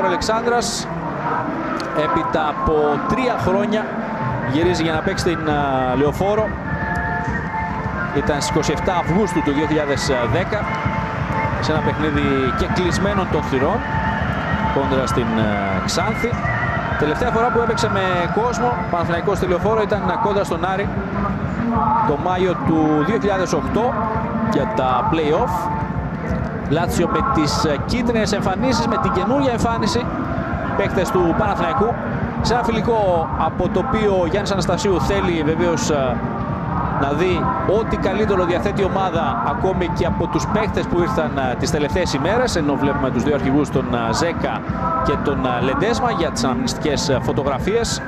Αλεξάνδρας έπειτα από 3 χρόνια γυρίζει για να παίξει την Λεωφόρο. Ήταν στις 27 Αυγούστου του 2010 σε ένα παιχνίδι και κλεισμένων των θυρών κόντρα στην Ξάνθη. Τελευταία φορά που έπαιξε με κόσμο Παναθηναϊκός στη Λεωφόρο ήταν κόντρα στον Άρη το Μάιο του 2008 για τα play-off. Λάτσιο με τις κίτρινες εμφανίσεις, με την καινούργια εμφάνιση παίκτες του Παναθηναϊκού σε ένα φιλικό από το οποίο ο Γιάννης Αναστασίου θέλει βεβαίως να δει ό,τι καλύτερο διαθέτει η ομάδα ακόμη και από τους παίκτες που ήρθαν τις τελευταίες ημέρες, ενώ βλέπουμε τους δύο αρχηγούς, τον Ζέκα και τον Λεντέσμα, για τις αναμνηστικές φωτογραφίες.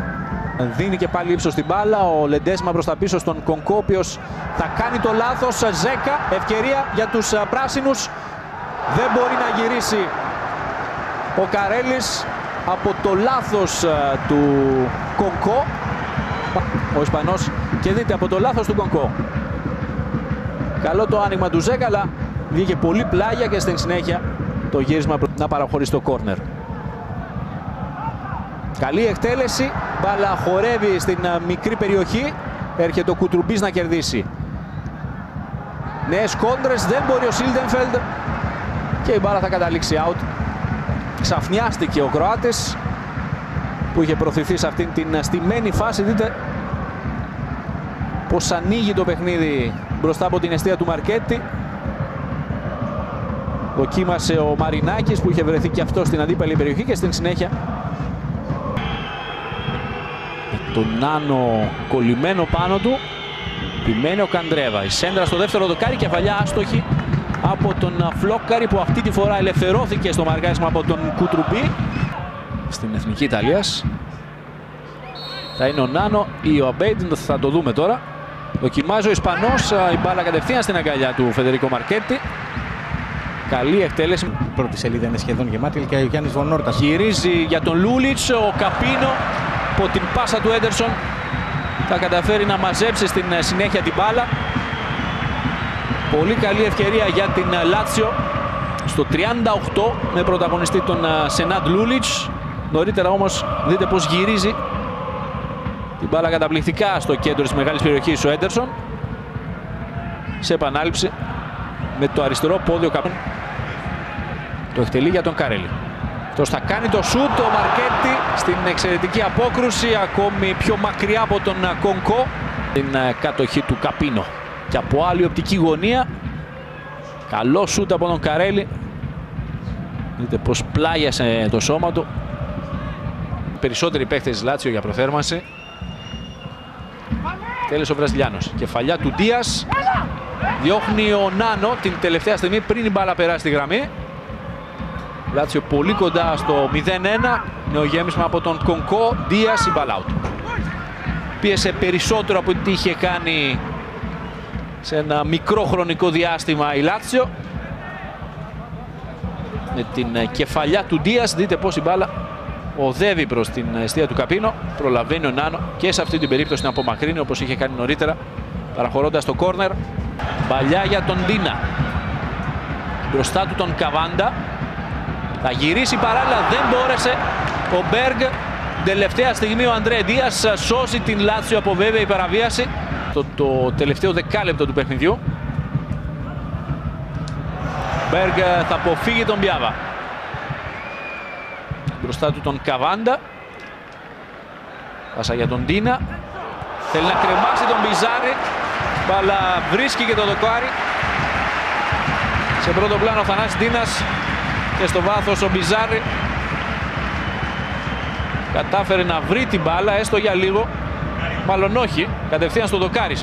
Δίνει και πάλι ύψος στην μπάλα ο Λεντέσμα προς τα πίσω στον Κονκό, ο οποίος θα κάνει το λάθος. Ζέκα, ευκαιρία για τους πράσινους, δεν μπορεί να γυρίσει ο Καρέλης από το λάθος του Κονκό, ο Ισπανός, και δείτε από το λάθος του Κονκό. Καλό το άνοιγμα του Ζέκα, αλλά βγήκε πολύ πλάγια και στην συνέχεια το γύρισμα να παραχωρήσει το κόρνερ. Καλή εκτέλεση, μπάλα χορεύει στην μικρή περιοχή, έρχεται ο Κουτρουμπής να κερδίσει. Νέες κόντρες, δεν μπορεί ο Σίλντενφελντ και η μπάλα θα καταλήξει out. Ξαφνιάστηκε ο Κροάτης που είχε προωθηθεί σε αυτήν την στημένη φάση. Δείτε πως ανοίγει το παιχνίδι μπροστά από την εστία του Μαρκέτη. Δοκίμασε ο Μαρινάκης που είχε βρεθεί και αυτό στην αντίπαλη περιοχή και στην συνέχεια τον Νάνο κολλημένο πάνω του επιμένει ο Καντρέβα. Η σέντρα στο δεύτερο δοκάρι, κεφαλιά άστοχη από τον Φλόκαρη που αυτή τη φορά ελευθερώθηκε στο μαργάρισμα από τον Κουτρουμπή. Στην Εθνική Ιταλίας θα είναι ο Νάνο ή ο Αμπέιντ, θα το δούμε τώρα. Δοκιμάζει ο Ισπανός, η μπάλα κατευθείαν στην αγκαλιά του Φεντερίκο Μαρκέτη. Καλή εκτέλεση. Η πρώτη σελίδα είναι σχεδόν γεμάτη και ο Γιάννης Βονόρτας. Γυρίζει για τον Λούλιτς, ο Καπίνο από την πάσα του Έντερσον θα καταφέρει να μαζέψει στην συνέχεια την μπάλα. Πολύ καλή ευκαιρία για την Λάτσιο στο 38 με πρωταγωνιστή τον Σενάντ Λούλιτς. Νωρίτερα όμως δείτε πως γυρίζει την μπάλα καταπληκτικά στο κέντρο της μεγάλης περιοχής ο Έντερσον. Σε επανάληψη με το αριστερό πόδι ο Καπίνο το εκτελεί για τον Καρέλη. Αυτός θα κάνει το σούτ, ο Μαρκέτη στην εξαιρετική απόκρουση, ακόμη πιο μακριά από τον Κονκό. Την κατοχή του Καπίνο και από άλλη οπτική γωνία. Καλό σούτ από τον Καρέλη. Δείτε πως πλάγιασε το σώμα του. Περισσότεροι παίκτες της Λάτσιο για προθέρμανση. Τέλος ο Βραζιλιάνος. Κεφαλιά του Ντίας. Διώχνει ο Νάνο την τελευταία στιγμή πριν η μπάλα περάσει τη γραμμή. Λάτσιο πολύ κοντά στο 0-1. Νεογέμισμα από τον Κονκό. Ντίας, η μπάλα out. Πίεσε περισσότερο από ό,τι είχε κάνει σε ένα μικρό χρονικό διάστημα η Λάτσιο. Με την κεφαλιά του Ντίας δείτε πως η μπάλα οδεύει προς την εστία του Καπίνο. Προλαβαίνει ο Νάνο και σε αυτή την περίπτωση να απομακρύνει όπως είχε κάνει νωρίτερα, παραχωρώντας το κόρνερ. Μπαλιά για τον Ντίνα. Μπροστά του τον Καβάντα. Θα γυρίσει παράλληλα, δεν μπόρεσε ο Μπέργκ. Τελευταία στιγμή ο Αντρέ Ντίας σώζει την Λάτσιο από βέβαιη παραβίαση. Το τελευταίο δεκάλεπτο του παιχνιδιού. Μπέργκ θα αποφύγει τον Μπιάβα. Μπροστά του τον Καβάντα. Πάσα για τον Ντίνα. Θέλει να κρεμάσει τον Μπιζάρη. Μπάλα βρίσκει και το δοκάρι. Σε πρώτο πλάνο ο Θανάσης Ντίνας. Και στο βάθος ο Μπιζάρη κατάφερε να βρει την μπάλα έστω για λίγο. Μάλλον όχι. Κατευθείαν στο δοκάρι.